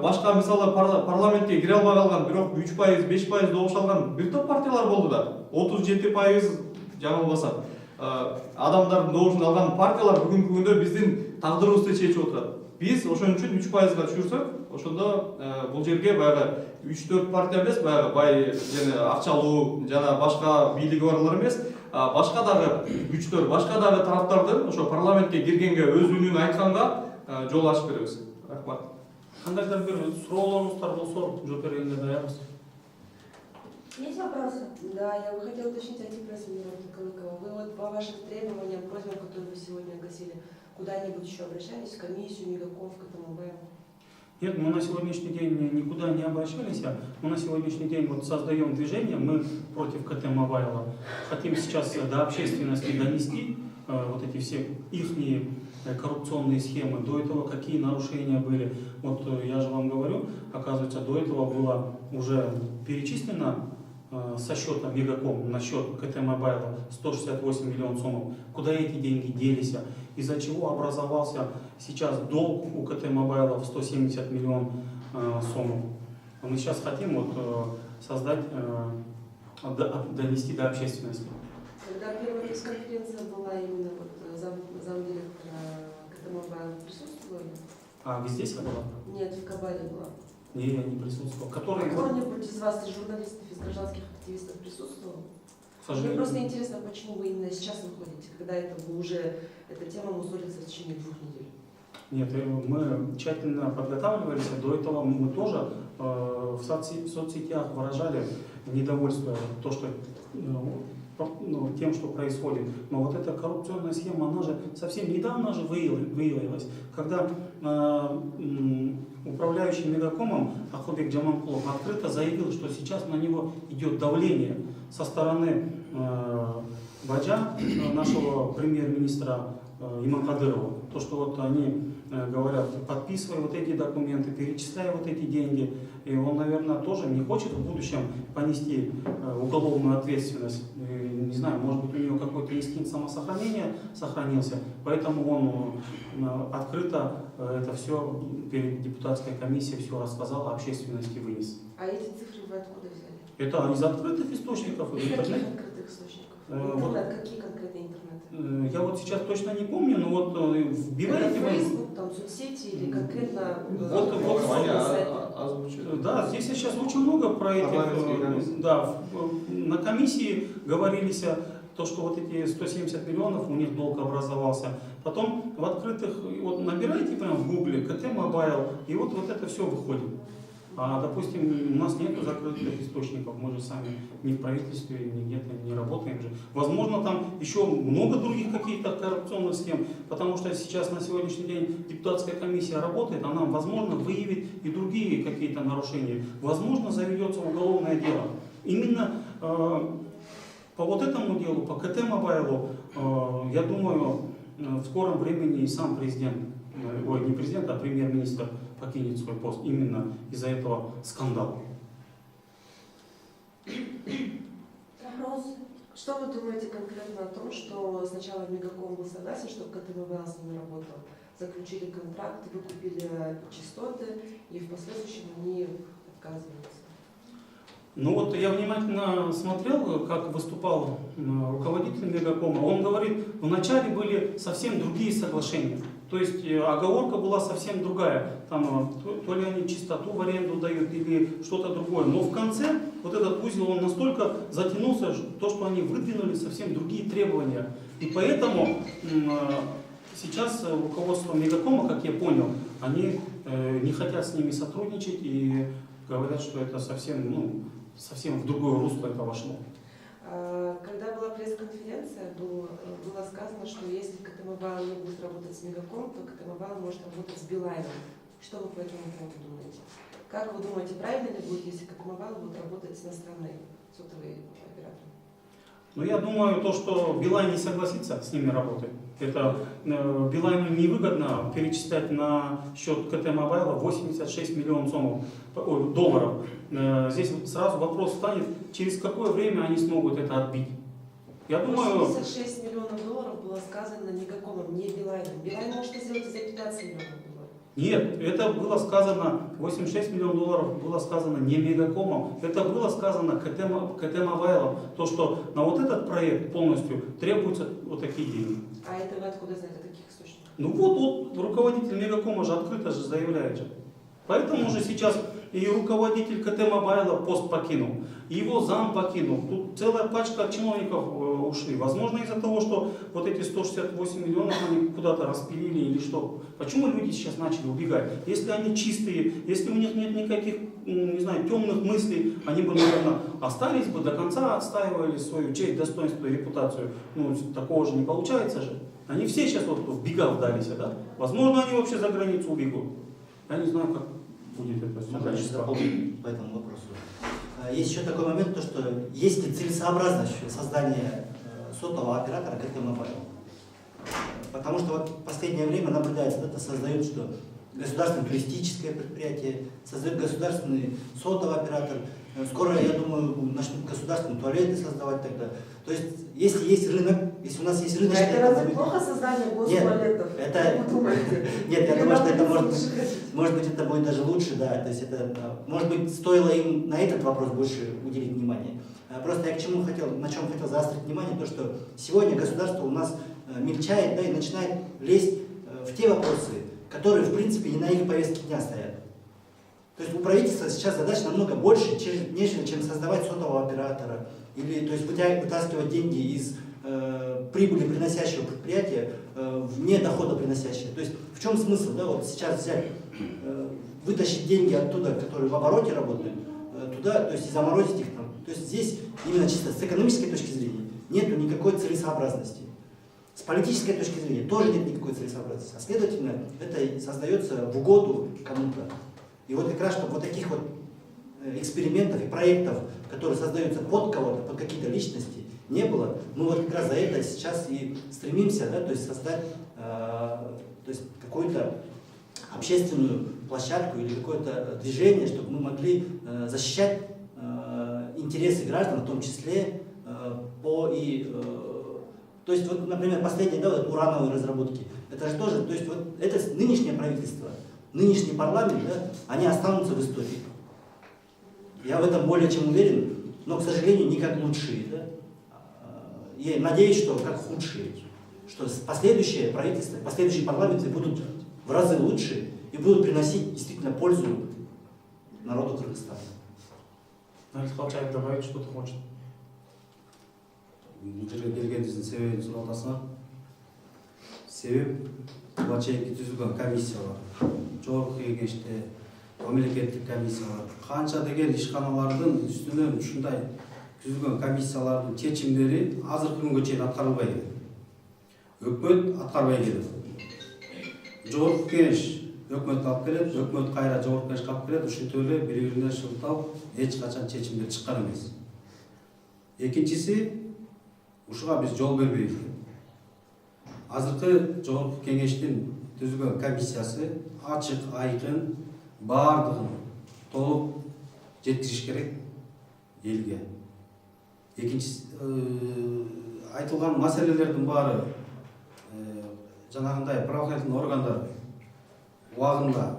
башка мисалы парламентке кире албай калган, бирок 3%, 5% добуш алган бир топ партиялар болду да. 37% жаңылбасам адамдардын добушун алган партиялар бүгүнкү күндө биздин тагдырыбызды чечип отурат. Биз ошон үчүн 3%га түшүрсөк, ошондо бул жерге баягы 3-4 партия эмес, баягы бай жана акчалуу жана башка бийлиги барлар эмес, башка дагы күчтөр, башка дагы тараптардын ошо парламентке киргенге өз үнүн айтканга жол ачып беребиз. Рахмат. Кандайдыр бир суроолоруңуздар болсо жооп бергенге даярбыз. Есть вопросы? Да, я бы хотела уточнить антипресс Мирона Калыкова. Вы вот по вашим требованиям, просьбам, которые вы сегодня огласили, куда-нибудь еще обращались, в комиссию, Мегаком, к этому ВМ? Нет, мы на сегодняшний день никуда не обращались. Мы на сегодняшний день вот создаем движение, мы против КТ Мобайла. Хотим сейчас до общественности донести вот эти все ихние коррупционные схемы. До этого какие нарушения были. Вот я же вам говорю, оказывается, до этого было уже перечислено со счета Мегаком на счет КТ Мобайла 168 миллионов сомов. Куда эти деньги делись? Из-за чего образовался сейчас долг у КТ Мобайла в 170 миллионов сомов. Мы сейчас хотим вот создать, донести до общественности. Когда первая пресс-конференция была, именно вот замдиректора КТ Мобайла присутствовали? А вы здесь была? Нет, в Кабаде была. Не, я не присутствовал. Который... Кто-нибудь из вас, из журналистов, из гражданских активистов присутствовал? Мне просто интересно, почему вы именно сейчас выходите, когда это вы уже, эта тема мусорится в течение 2 недель? Нет, мы тщательно подготавливались, до этого мы тоже в соцсетях выражали недовольство тем, что происходит. Но вот эта коррупционная схема, она же совсем недавно же выявилась, когда управляющий Мегакомом Ахубек Джаманкулов открыто заявил, что сейчас на него идет давление со стороны Баджа, нашего премьер-министра Иманкадырова. То, что вот они говорят, подписывай вот эти документы, перечисляй вот эти деньги. И он, наверное, тоже не хочет в будущем понести уголовную ответственность. И, не знаю, может быть, у него какой-то инстинкт самосохранения сохранился, поэтому он открыто это все перед депутатской комиссией все рассказал, общественности вынес. А эти цифры вы откуда взяли? Это из открытых источников. Из каких открытых источников? Интернет, какие конкретные интернеты? Я вот сейчас точно не помню, но вот вбиваете вы... Facebook, там, соцсети или конкретно... Да, здесь сейчас очень много про этих... Да, на комиссии говорились то, что вот эти 170 миллионов у них долг образовался. Потом в открытых... Вот набираете прямо в гугле КТ Мобайл, и вот это все выходит. А, допустим, у нас нет закрытых источников, мы же сами ни в правительстве, ни где-то не работаем же. Возможно, там еще много других каких-то коррупционных схем, потому что сейчас на сегодняшний день депутатская комиссия работает, она, возможно, выявит и другие какие-то нарушения. Возможно, заведется уголовное дело. Именно По вот этому делу, по КТ Мобайлу, я думаю, в скором времени и сам президент, не президент, а премьер-министр покинет свой пост именно из-за этого скандала. Вопрос. Что вы думаете конкретно о том, что сначала Мегаком был согласен, чтобы КТ Мобайл с ними работал? Заключили контракт, выкупили частоты, и в последующем они отказываются. Ну вот я внимательно смотрел, как выступал руководитель Мегакома. Он говорит, вначале были совсем другие соглашения. То есть оговорка была совсем другая. Там, то ли они чистоту в аренду дают или что-то другое. Но в конце вот этот узел он настолько затянулся, то, что они выдвинули совсем другие требования. И поэтому сейчас руководство Мегакома, как я понял, они не хотят с ними сотрудничать и говорят, что это совсем, совсем в другое русло это вошло. Когда была пресс-конференция, было сказано, что если КТ Мобайл не будет работать с Мегаком, то КТ Мобайл может работать с Билайном. Что вы по этому поводу думаете? Как вы думаете, правильно ли будет, если КТ Мобайл будет работать с иностранной сотовой оператором? Ну, я думаю, то, что Билайн не согласится с ними работать. Это Билайну невыгодно перечислять на счет КТ Мобайла 86 миллионов долларов. Здесь сразу вопрос встанет, через какое время они смогут это отбить. Я думаю... 86 миллионов долларов было сказано Мегакомом, не Билайном. Билайн может сделать за 15 миллионов долларов. Нет, это было сказано, 86 миллионов долларов было сказано не Мегакомом, это было сказано КТ Мобайлом, то, что на вот этот проект полностью требуются вот такие деньги. А это вы откуда знаете, о каких источниках? Ну вот руководитель Мегакома же открыто же заявляет же. Поэтому уже сейчас и руководитель КТ Мобайла пост покинул, и его зам покинул. Тут целая пачка чиновников ушли. Возможно, из-за того, что вот эти 168 миллионов они куда-то распилили или что. Почему люди сейчас начали убегать? Если они чистые, если у них нет никаких, не знаю, темных мыслей, они бы, наверное, остались бы до конца, отстаивали свою честь, достоинство и репутацию. Ну, такого же не получается же. Они все сейчас вот в бега вдались, да? Возможно, они вообще за границу убегут. Я не знаю, как будет это все. Хочу дополнить по этому вопросу. Есть еще такой момент, то, что есть ли целесообразность создания сотового оператора КТ Мобайл. Потому что вот в последнее время наблюдается, это создают, что государственное туристическое предприятие, создает государственный сотовый оператор. Скоро, я думаю, начнут государственные туалеты создавать тогда. То есть, если есть рынок, если у нас есть рыночная это разве плохо создание гостуалетов? Нет, нет, я думаю, что это может быть, это будет даже лучше, да. То есть это, может быть, стоило им на этот вопрос больше уделить внимание. Просто я к чему хотел, на чем хотел заострить внимание, то, что сегодня государство у нас мельчает, да, и начинает лезть в те вопросы, которые, в принципе, не на их повестке дня стоят. То есть у правительства сейчас задач намного больше, нежели чем создавать сотового оператора, или то есть вытаскивать деньги из прибыли приносящего предприятия в недоходоприносящее. То есть в чем смысл, да, вот сейчас взять, вытащить деньги оттуда, которые в обороте работают, туда, то есть и заморозить их там. То есть здесь именно чисто с экономической точки зрения нету никакой целесообразности. С политической точки зрения тоже нет никакой целесообразности. А следовательно, это создается в угоду кому-то. И вот как раз, чтобы вот таких вот экспериментов и проектов, которые создаются под кого-то, под какие-то личности, не было, мы вот как раз за это сейчас и стремимся, да, то есть создать то есть какую-то общественную площадку или какое-то движение, чтобы мы могли защищать интересы граждан, в том числе то есть вот, например, последние, да, вот, урановые разработки, это же тоже, то есть вот это нынешнее правительство, нынешний парламент, да, они останутся в истории. Я в этом более чем уверен, но, к сожалению, не как лучшие. Да? Я надеюсь, что как худшие. Что последующие правительства, последующие парламенты будут в разы лучше и будут приносить действительно пользу народу Кыргызстана. Нарис Халчаев добавить что-то хочет. Бұл жерге келгеніңіздің себебін сұрап жатасыңар. Себеп бұға чейінгі түзілген комиссиялар, жоғарғы кеңеште мемлекеттік комиссиялар, қанша деген ишканалардың үстінен ушундай түзілген комиссиялардың чечимдери азыркы күнгө чейин аткарылбай келет. Өкмөт аткарбай келет. Жоғарғы кеңеш өкмөт алып келет, өкмөт кайра жоғарғы кеңешке алып келет, ушинтип эле бири-бирине шылтап эч качан чечимдер чыккан эмес. Экинчиси, ушуга биз жол бербейбиз. Азыркы жогорку кеңештин түзүлгөн комиссиясы ачык, айкын, баардыгын толук жеткириш керек элге. Экинчи айтылган маселелердин баары жанагындай правоохранительный органдар убагында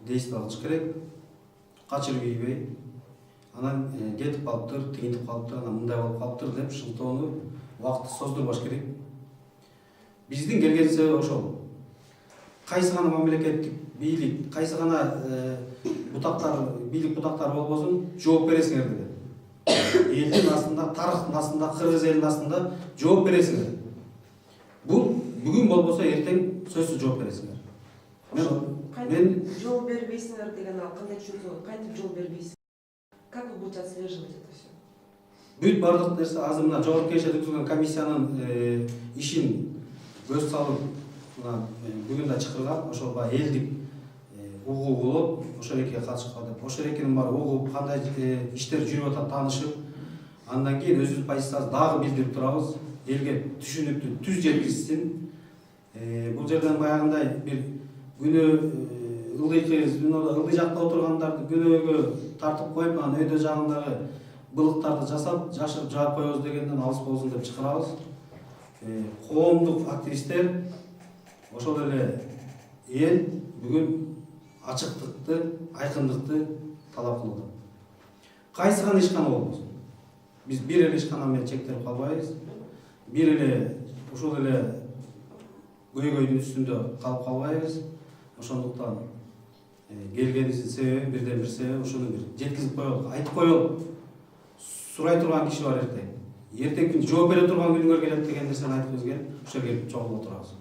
действие кылыш керек, качырып ийбей, анан кетип калыптыр, тигинтип калыптыр, анан мындай болуп калыптыр деп шылтоону убакытты создурбаш керек. Биздин келген себеби ошол. Кайсы гана мамлекеттик бийлик, кайсы гана бутактар, бийлик бутактары болбосун, жооп бересиңер деген. Элдин астында, тарыхтын астында, кыргыз элинин астында жооп бересиңер. Бул бүгүн болбосо эртең сөзсүз жооп бересиңер. Мен жол бербейсиңер деген кандай түшүнүк, кантип жол бербейсиң? Как вы будете отслеживать это все? бүт бардык нерсе азыр мына жогорку кеңеште түзүлгөн комиссиянын ишин көз салып, мына бүгүн да чакырган, ошол баягы элдик угуу болуп, ошол экеге катышкыла деп. Ошол экенин баары угуп, кандай иштер жүрүп атат таанышып, андан кийин өзүбүздүн позициябызды дагы билдирип турабыз. Элге түшүнүктүү түз жеткиришсин. Бул жерден баягындай бир күнөө ылдый жакта отургандарды күнөөгө тартып коюп, анан өйдө жагындагы былыктарды жасап, жашырып жаап коебуз дегенден алыс болсун деп чакырабыз. Коомдук активисттер ошол эле эл бүгүн ачыктыкты, айкындыкты талап кылды. Кайсы гана ишкана болбосун. Биз бир эле ишкана менен чектелип калбайбыз. Бир эле ушул эле көйгөйдүн үстүндө калып калбайбыз. Ошондуктан келгенибиздин себеби, бирден бир себеби ушуну бир жеткизип коелук, айтып коелук. Сурай турган киши бар эртең. Эртең күн жооп бере турган күнүңөр келет деген нерсени айтып келип, ошол келип чогулуп отурабыз.